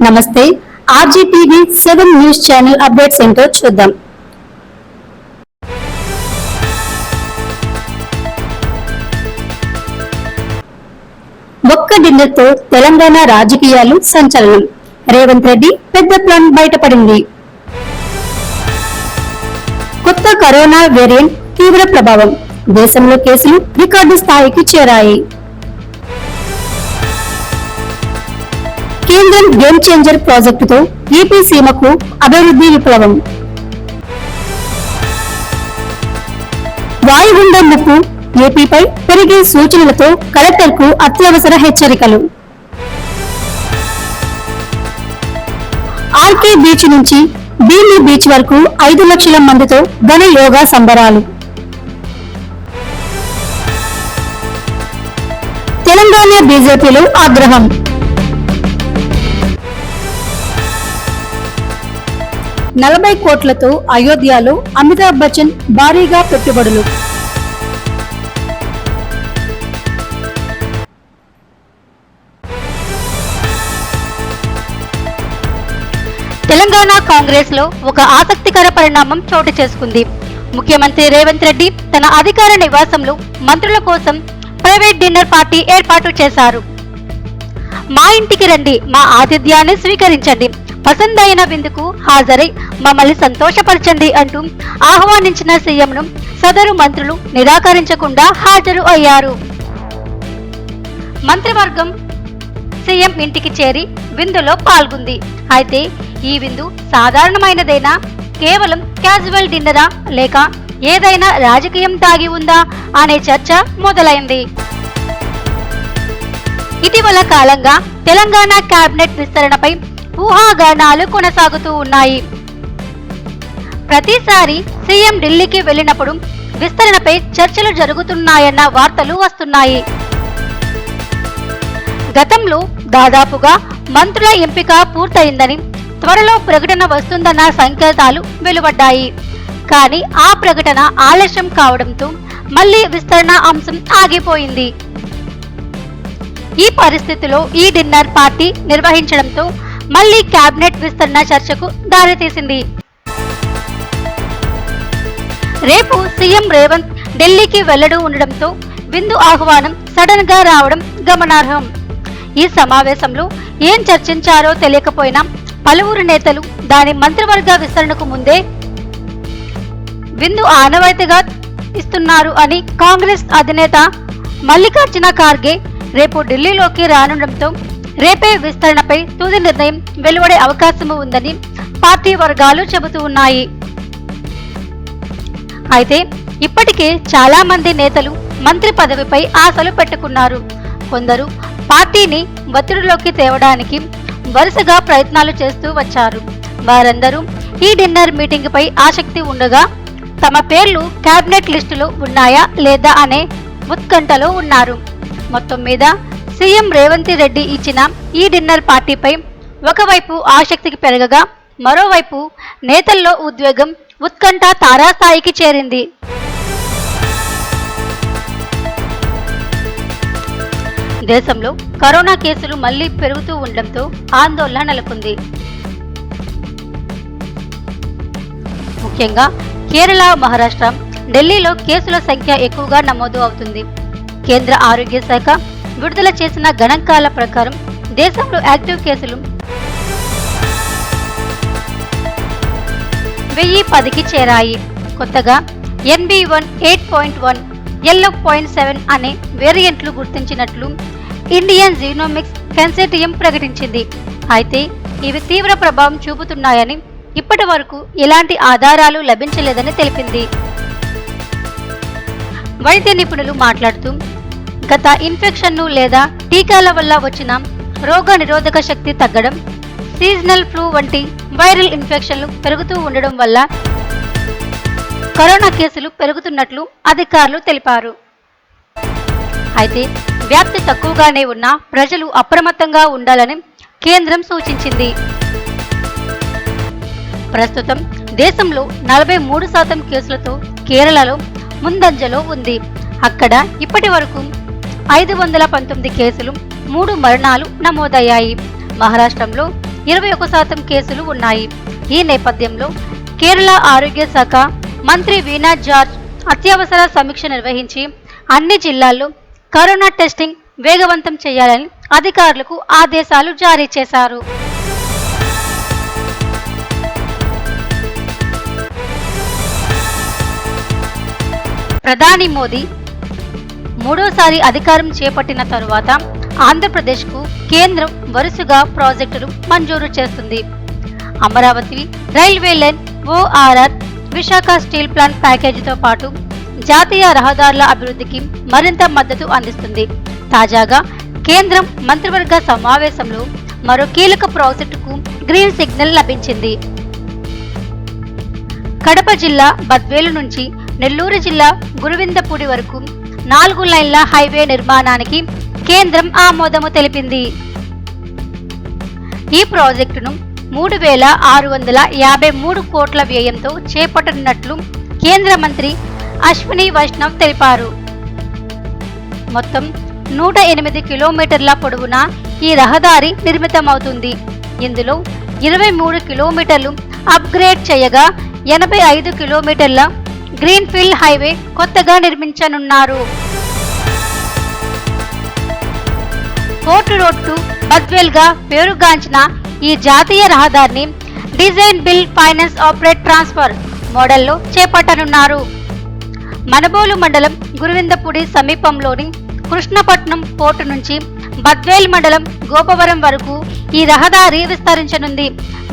నమస్తే RGTV 7 news channel updates ఏంటో చూద్దాం. ఒక్క డిన్నర్తో తెలంగాణ రాజకీయాలు సంచలనం. రేవంత్ రెడ్డి పెద్ద ప్లాన్ బయటపడింది. కొత్త కరోనా వేరియంట్ తీవ్ర ప్రభావం. దేశంలో కేసులు రికార్డు స్థాయికి చేరాయి. కేంద్రం గేమ్ చేంజర్ ప్రాజెక్టుతో ఏపీ సీమకు అభివృద్ధి విప్లవం. వాయుగుండ ముప్పు ఏపీపై పెరిగే సూచనలతో కలెక్టర్కు అత్యవసర హెచ్చరికలు. ఆర్కే బీచ్ నుంచి భీమి బీచ్ వరకు 5 లక్షల మందితో ఘన యోగా సంబరాలు. తెలంగాణ బీజేపీలో ఆగ్రహం. $40 కోట్లతో అయోధ్యలో అమితాబ్ బచ్చన్ భారీగా పెట్టుబడులు. తెలంగాణ కాంగ్రెస్ లో ఒక ఆసక్తికర పరిణామం చోటు చేసుకుంది. ముఖ్యమంత్రి రేవంత్ రెడ్డి తన అధికార నివాసంలో మంత్రుల కోసం ప్రైవేట్ డిన్నర్ పార్టీ ఏర్పాటు చేశారు. మా ఇంటికి రండి, మా ఆతిథ్యాన్ని స్వీకరించండి, పసందైన విందుకు హాజరై మమ్మల్ని సంతోషపరచండి అంటూ ఆహ్వానించిన సీఎంను సదరు మంత్రులు నిరాకరించకుండా హాజరు అయ్యారు. మంత్రివర్గం సీఎం ఇంటికి చేరి విందులో పాల్గొంది. అయితే ఈ విందు సాధారణమైనదేనా, కేవలం క్యాజువల్ డిన్నరా, లేక ఏదైనా రాజకీయం దాగి ఉందా అనే చర్చ మొదలైంది. ఇటీవల కాలంగా తెలంగాణ కేబినెట్ విస్తరణపై ఊహాగానాలు కొనసాగుతూ ఉన్నాయి. ప్రతిసారి సీఎం ఢిల్లీకి వెళ్ళినప్పుడు విస్తరణపై చర్చలు జరుగుతున్నాయన్న వార్తలు వస్తున్నాయి. గతంలో దాదాపుగా మంత్రుల ఎంపిక పూర్తయిందని, త్వరలో ప్రకటన వస్తుందన్న సంకేతాలు వెలువడ్డాయి. కానీ ఆ ప్రకటన ఆలస్యం కావడంతో మళ్లీ విస్తరణ అంశం ఆగిపోయింది. ఈ పరిస్థితిలో ఈ డిన్నర్ పార్టీ నిర్వహించడంతో మళ్లీ కేబినెట్ విస్తరణ చర్చకు దారితీసింది. రేపు సీఎం రేవంత్ ఢిల్లీకి వెళ్లడం ఉండడంతో విందు ఆహ్వానం సడన్ గా రావడం గమనార్హం. ఈ సమావేశంలో ఏం చర్చించారో తెలియకపోయినా పలువురు నేతలు దాని మంత్రివర్గ విస్తరణకు ముందే విందు ఆనవాయితీగా ఇస్తున్నారు అని కాంగ్రెస్ అధినేత మల్లికార్జున ఖార్గే రేపు ఢిల్లీలోకి రానుండడంతో రేపే విస్తరణపై తుది నిర్ణయం వెలువడే అవకాశం ఉందని పార్టీ వర్గాలు చెబుతూ ఉన్నాయి. అయితే ఇప్పటికే చాలా మంది నేతలు మంత్రి పదవిపై ఆశలు పెట్టుకున్నారు. కొందరు పార్టీని ఒత్తిడిలోకి తేవడానికి వరుసగా ప్రయత్నాలు చేస్తూ వచ్చారు. వారందరూ ఈ డిన్నర్ మీటింగ్ పై ఆసక్తి ఉండగా తమ పేర్లు కేబినెట్ లిస్టులో ఉన్నాయా లేదా అనే ఉత్కంఠలో ఉన్నారు. మొత్తం మీద సీఎం రేవంత్ రెడ్డి ఇచ్చిన ఈ డిన్నర్ పార్టీపై ఒకవైపు ఆసక్తికి పెరగగా, మరోవైపు నేతల్లో ఉద్వేగం, ఉత్కంఠ తారాస్థాయికి చేరింది. దేశంలో కరోనా కేసులు మళ్లీ పెరుగుతూ ఉండడంతో ఆందోళన నెలకొంది. ముఖ్యంగా కేరళ, మహారాష్ట్ర, ఢిల్లీలో కేసుల సంఖ్య ఎక్కువగా నమోదు అవుతుంది. కేంద్ర ఆరోగ్య శాఖ విడుదల చేసిన గణాంకాల ప్రకారం దేశంలో యాక్టివ్ కేసులు 1010కి చేరాయి. కొత్తగా NB1 8.1, L.7 అనే వేరియంట్లు గుర్తించినట్లు ఇండియన్ జీనోమిక్స్ కన్సార్టియం ప్రకటించింది. అయితే ఇవి తీవ్ర ప్రభావం చూపుతున్నాయని ఇప్పటి వరకు ఎలాంటి ఆధారాలు లభించలేదని తెలిపింది. వైద్య నిపుణులు మాట్లాడుతూ గత ఇన్ఫెక్షన్ను లేదా టీకాల వల్ల వచ్చిన రోగ నిరోధక శక్తి తగ్గడం, సీజనల్ ఫ్లూ వంటి వైరల్ ఇన్ఫెక్షన్లు పెరుగుతూ ఉండడం వల్ల కరోనా కేసులు పెరుగుతున్నట్లు అధికారులు తెలిపారు. అయితే వ్యాప్తి తక్కువగానే ఉన్న ప్రజలు అప్రమత్తంగా ఉండాలని కేంద్రం సూచించింది. ప్రస్తుతం దేశంలో 43% కేసులతో కేరళలో ముందంజలో ఉంది. అక్కడ ఇప్పటి వరకు 519 కేసులు, 3 మరణాలు నమోదయ్యాయి. మహారాష్ట్రలో 21% కేసులు ఉన్నాయి. ఈ నేపథ్యంలో కేరళ ఆరోగ్య శాఖ మంత్రి వీణా జార్జ్ అత్యవసర సమీక్ష నిర్వహించి అన్ని జిల్లాల్లో కరోనా టెస్టింగ్ వేగవంతం చేయాలని అధికారులకు ఆదేశాలు జారీ చేశారు. ప్రధాని మోదీ మూడోసారి అధికారం చేపట్టిన తరువాత ఆంధ్రప్రదేశ్కు కేంద్రం వరుసగా ప్రాజెక్టులు మంజూరు చేస్తుంది. Amaravati railway line, ORR, Visakha steel plant ప్యాకేజీతో పాటు జాతీయ రహదారుల అభివృద్ధికి మరింత మద్దతు అందిస్తుంది. తాజాగా కేంద్రం మంత్రివర్గ సమావేశంలో మరో కీలక ప్రాజెక్టుకు గ్రీన్ సిగ్నల్ లభించింది. కడప జిల్లా బద్వేలు నుంచి నెల్లూరు జిల్లా గురువిందపూడి వరకు 4 లైన్ల హైవే నిర్మాణానికి కేంద్రం ఆమోదము తెలిపింది. ఈ ప్రాజెక్టును 3,653 కోట్ల వ్యయంతో చేపట్టనున్నట్లు కేంద్ర మంత్రి అశ్విని వైష్ణవ్ తెలిపారు. మొత్తం 108 కిలోమీటర్ల పొడవున ఈ రహదారి నిర్మితమవుతుంది. ఇందులో 23 కిలోమీటర్లు అప్గ్రేడ్ చేయగా 85 కిలోమీటర్ల గ్రీన్ఫీల్డ్ హైవే కొత్తగా నిర్మించనున్నారు. పోర్ట్ రోడ్ టు బద్వేల్ గా పేరుగాంచిన ఈ జాతీయ రహదారిని design, bill, finance, operate, transfer మోడల్లో చేపట్టనున్నారు. మనబోలు మండలం గురువిందపూడి సమీపంలోని కృష్ణపట్నం పోర్టు నుంచి బద్వేల్ మండలం గోపవరం వరకు ఈ రహదారి విస్తరించనుంది.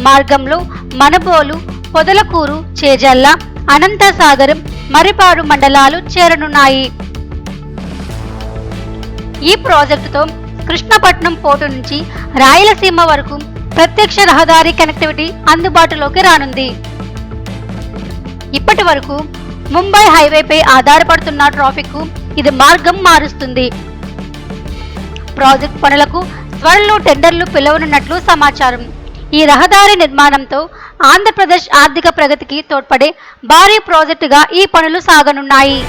మార్గంలో మనబోలు, పొదలకూరు, చేజల్ల, అనంతసాగరం, మరిపాడు మండలాలు చేరనున్నాయి. ఈ ప్రాజెక్టుతో కృష్ణపట్నం పోర్టు నుంచి రాయలసీమ వరకు ప్రత్యక్ష రహదారి కనెక్టివిటీ అందుబాటులోకి రానుంది. ఇప్పటి వరకు ముంబై హైవేపై ఆధారపడుతున్న ట్రాఫిక్ కు ఇది మార్గం మారుస్తుంది. ప్రాజెక్ట్ పనులకు త్వరలో టెండర్లు పిలవనున్నట్లు సమాచారం. ఈ రహదారి నిర్మాణంతో ఆంధ్రప్రదేశ్ ఆర్థిక ప్రగతికి తోడ్పడే భారీ ప్రాజెక్టుగా ఈ పనులు సాగనున్నాయి.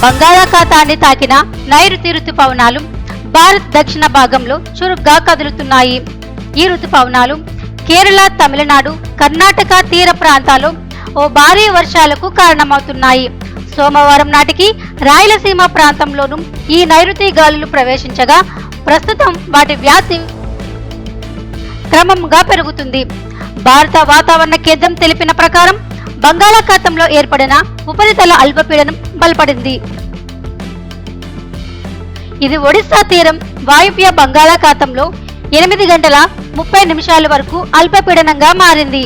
బంగాళాఖాతాన్ని తాకిన నైరుతి రుతుపవనాలు భారత్ దక్షిణ భాగంలో చురుగ్గా కదులుతున్నాయి. ఈ రుతుపవనాలు కేరళ, తమిళనాడు, కర్ణాటక తీర ప్రాంతాల్లో ఓ భారీ వర్షాలకు కారణమవుతున్నాయి. సోమవారం నాటికి రాయలసీమ ప్రాంతంలోనూ ఈ నైరుతి గాలులు ప్రవేశించగా ప్రస్తుతం వాటి వ్యాప్తి క్రమంగా పెరుగుతుంది. భారత వాతావరణ కేంద్రం తెలిపిన ప్రకారం బంగాళాఖాతంలో ఏర్పడిన ఉపరితల అల్పపీడనం బలపడింది. ఇది ఒడిశా తీరం వాయువ్య బంగాళాఖాతంలో 8 గంటల 30 నిమిషాల వరకు అల్పపీడనంగా మారింది.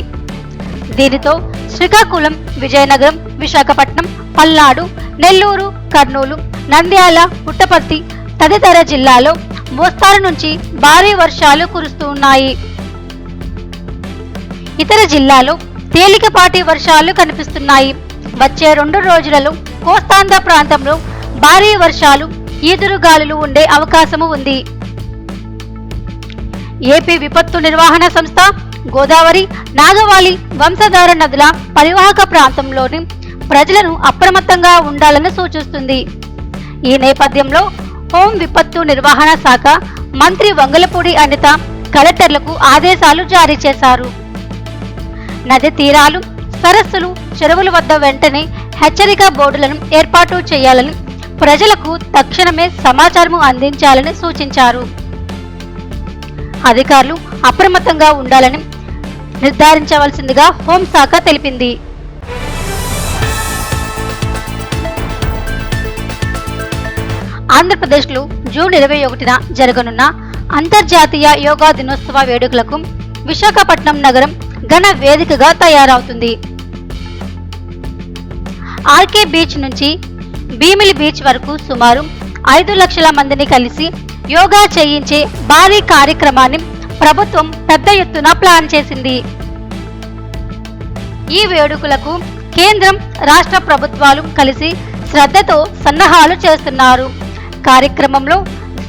దీనితో శ్రీకాకుళం, విజయనగరం, విశాఖపట్నం, పల్నాడు, నెల్లూరు, కర్నూలు, నంద్యాల, పుట్టపర్తి తదితర జిల్లాల్లో మోస్తారు నుంచి భారీ వర్షాలు కురుస్తున్నాయి. ఇతర జిల్లాలో తేలికపాటి వర్షాలు కనిపిస్తున్నాయి. వచ్చే 2 రోజులలో కోస్తాంధ్ర ప్రాంతంలో భారీ వర్షాలు, ఈదురుగాలులు ఉండే అవకాశము ఉంది. ఏపీ విపత్తు నిర్వహణ సంస్థ గోదావరి, నాగవాలి, వంశధార నదుల పరివాహక ప్రాంతంలోని ప్రజలను అప్రమత్తంగా ఉండాలని సూచిస్తుంది. ఈ నేపథ్యంలో హోం విపత్తు నిర్వహణ శాఖ మంత్రి వంగలపూడి అనిత కలెక్టర్లకు ఆదేశాలు జారీ చేశారు. నది తీరాలు, సరస్సులు, చెరువుల వద్ద వెంటనే హెచ్చరిక బోర్డులను ఏర్పాటు చేయాలని, ప్రజలకు తక్షణమే సమాచారం అందించాలని సూచించారు. అధికారులు అప్రమత్తంగా ఉండాలని నిర్ధారించవలసిందిగా హోంశాఖ తెలిపింది. ఆంధ్రప్రదేశ్లో జూన్ 21న జరగనున్న అంతర్జాతీయ యోగా దినోత్సవ వేడుకలకు విశాఖపట్నం నగరం ఘన వేదికగా తయారవుతుంది. ఆర్కే బీచ్ నుంచి భీమిలి బీచ్ వరకు సుమారు 5 లక్షల మందిని కలిసి యోగా చేయించే భారీ కార్యక్రమాన్ని ప్రభుత్వం పెద్ద ఎత్తున ప్లాన్ చేసింది. ఈ వేడుకలకు కేంద్రం, రాష్ట్ర ప్రభుత్వాలు కలిసి శ్రద్ధతో సన్నాహాలు చేస్తున్నారు. కార్యక్రమంలో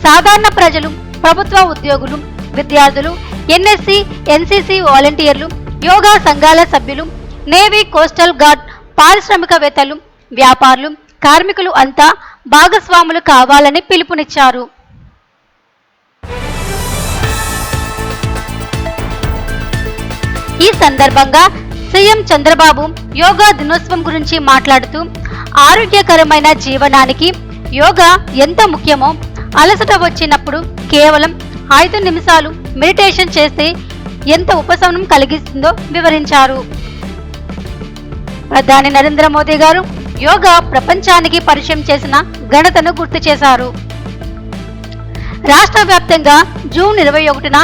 సాధారణ ప్రజలు, ప్రభుత్వ ఉద్యోగులు, విద్యార్థులు, ఎన్ఎస్సి, ఎన్సిసి వాలంటీర్లు, యోగా సంఘాల సభ్యులు, నేవీ, కోస్టల్ గార్డ్, పారిశ్రామికవేత్తలు, వ్యాపారులు, కార్మికులు అంతా భాగస్వాములు కావాలని పిలుపునిచ్చారు. ఈ సందర్భంగా సీఎం చంద్రబాబు యోగా దినోత్సవం గురించి మాట్లాడుతూ ఆరోగ్యకరమైన జీవనానికి యోగా ఎంత ముఖ్యమో, అలసట వచ్చినప్పుడు కేవలం 5 నిమిషాలు మెడిటేషన్ చేస్తే ఎంత ఉపశమనం కలిగిస్తుందో వివరించారు. ప్రధాని నరేంద్ర మోదీ గారు యోగా ప్రపంచానికి పరిచయం చేసిన ఘనతను గుర్తు చేశారు. రాష్ట్ర వ్యాప్తంగా జూన్ 21న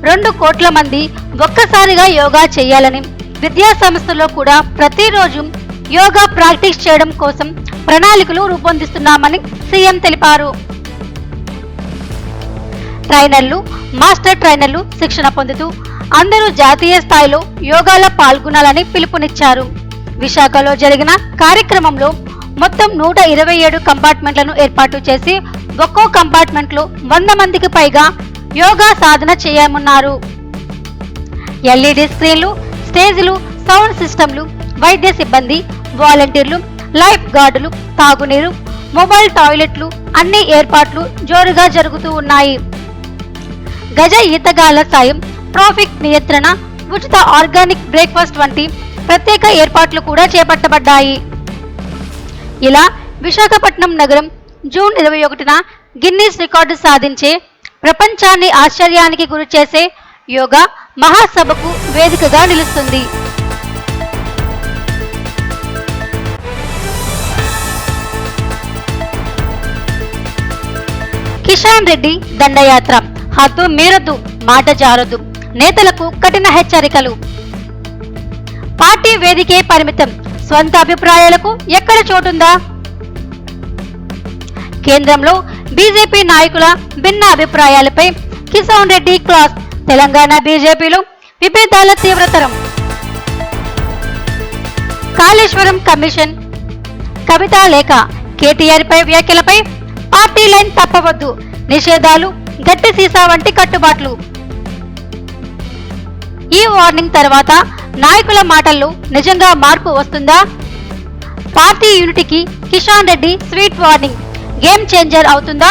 2 కోట్ల మంది ఒక్కసారిగా యోగా చేయాలని, విద్యా సంస్థల్లో కూడా ప్రతిరోజు యోగా ప్రాక్టీస్ చేయడం కోసం ప్రణాళికలు రూపొందిస్తున్నామని సీఎం తెలిపారు. ట్రైనర్లు, మాస్టర్ ట్రైనర్లు శిక్షణ పొందుతూ అందరూ జాతీయ స్థాయిలో యోగాలో పాల్గొనాలని పిలుపునిచ్చారు. విశాఖలో జరిగిన కార్యక్రమంలో మొత్తం 127 కంపార్ట్మెంట్లను ఏర్పాటు చేసి ఒక్కో కంపార్ట్మెంట్లో 100 మందికి పైగా యోగా సాధన చేయనున్నారు. LED స్క్రీన్లు, స్టేజ్లు, సౌండ్ సిస్టంలు, వైద్య సిబ్బంది, వాలంటీర్లు, లైఫ్ గార్డులు, తాగునీరు, మొబైల్ టాయిలెట్లు అన్ని ఏర్పాట్లు జోరుగా జరుగుతూ ఉన్నాయి. గజ ఈతగాళ్ల సాయం, ట్రాఫిక్ నియంత్రణ, ఉచిత ఆర్గానిక్ బ్రేక్ఫాస్ట్ వంటి ప్రత్యేక ఏర్పాట్లు కూడా చేపట్టబడ్డాయి. ఇలా విశాఖపట్నం నగరం జూన్ 21న గిన్నీస్ రికార్డు సాధించే, ప్రపంచాన్ని ఆశ్చర్యానికి గురిచేసే యోగా మహాసభకు వేదికగా నిలుస్తుంది. కిషన్ రెడ్డి దండయాత్ర, హద్దు మీరొద్దు, మాట జారొద్దు, నేతలకు కఠిన హెచ్చరికలు. పార్టీ వేదికే పరిమితం, స్వంత అభిప్రాయాలకు ఎక్కడ చోటుందా? కేంద్రంలో బీజేపీ నాయకుల భిన్న అభిప్రాయాలపై కిషన్ రెడ్డి క్లాస్. తెలంగాణ బీజేపీలో విభేదాల తీవ్రతరం. కాళేశ్వరం కమిషన్, కవితా లేఖ, కేటీఆర్ పై వ్యాఖ్యలపై పార్టీ లైన్ తప్పవద్దు, నిషేధాలు, గట్టి సీసా వంటి కట్టుబాట్లు. ఈ వార్నింగ్ తర్వాత నాయకుల మాటల్లో నిజంగా మార్పు వస్తుందా? పార్టీ యూనిటీకి Kishan Reddy sweet warning game changer అవుతుందా?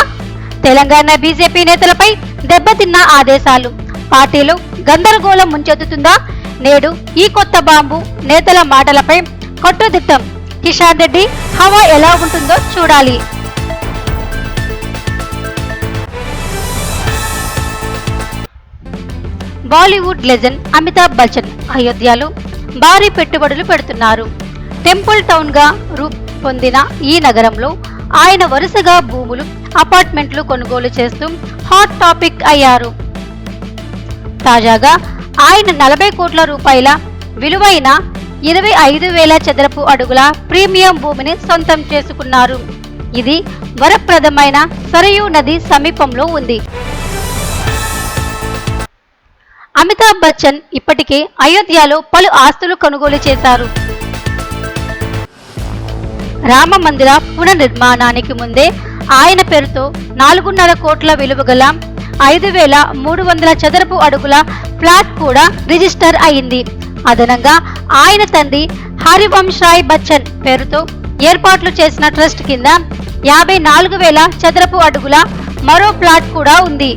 తెలంగాణ బీజేపీ నేతలపై దెబ్బతిన్న ఆదేశాలు పార్టీలో గందరగోళం ముంచెత్తుతుందా? నేడు ఈ కొత్త బాంబు నేతల మాటలపై కట్టుదిట్టం. కిషన్ రెడ్డి హవా ఎలా ఉంటుందో చూడాలి. బాలీవుడ్ లెజెండ్ అమితాబ్ బచ్చన్ అయోధ్యలో భారీ పెట్టుబడులు పెడుతున్నారు. టెంపుల్ టౌన్ గా రూపొందిన ఈ నగరంలో ఆయన వరుసగా భూములు, అపార్ట్మెంట్లు కొనుగోలు చేస్తూ హాట్ టాపిక్ అయ్యారు. తాజాగా ఆయన 40 కోట్ల రూపాయల విలువైన 25,000 చదరపు అడుగుల ప్రీమియం భూమిని సొంతం చేసుకున్నారు. ఇది వరప్రదమైన సరయూ నది సమీపంలో ఉంది. అమితాబ్ బచ్చన్ ఇప్పటికే అయోధ్యలో పలు ఆస్తులు కొనుగోలు చేశారు. రామ మందిర పునర్నిర్మాణానికి ముందే ఆయన పేరుతో 4.5 కోట్ల విలువ గల 5,300 చదరపు అడుగుల ఫ్లాట్ కూడా రిజిస్టర్ అయింది. అదనంగా ఆయన తండ్రి హరివంశ్ రాయ్ బచ్చన్ పేరుతో ఏర్పాట్లు చేసిన ట్రస్ట్ కింద 54,000 చదరపు అడుగుల మరో ఫ్లాట్ కూడా ఉంది.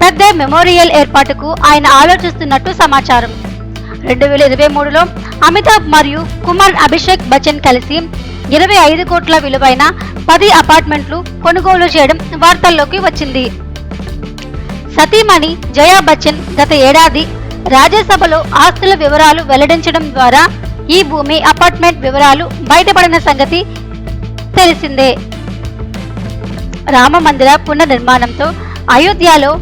పెద్ద మెమోరియల్ ఏర్పాటుకు ఆయన ఆలోచిస్తున్నట్టు సమాచారం. 2023లో అమితాబ్ మరియు కుమార్ అభిషేక్ బచ్చన్ కలిసి 25 కోట్ల విలువైన 10 అపార్ట్మెంట్లు కొనుగోలు చేయడం వార్తల్లోకి వచ్చింది. సతీమణి జయా బచ్చన్ గత ఏడాది రాజ్యసభలో ఆస్తుల వివరాలు వెల్లడించడం ద్వారా ఈ భూమి, అపార్ట్మెంట్ వివరాలు బయటపడిన సంగతి తెలిసిందే. రామ మందిర పునర్నిర్మాణంతో అయోధ్యలో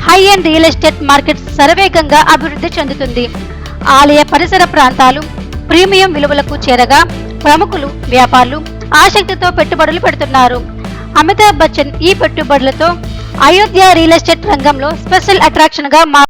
high end real estate market శరవేగంగా అభివృద్ధి చెందుతుంది. ఆలయ పరిసర ప్రాంతాలు ప్రీమియం విలువలకు చేరగా ప్రముఖులు, వ్యాపారులు ఆసక్తితో పెట్టుబడులు పెడుతున్నారు. అమితాబ్ బచ్చన్ ఈ పెట్టుబడులతో అయోధ్య రియల్ ఎస్టేట్ రంగంలో స్పెషల్ అట్రాక్షన్ గా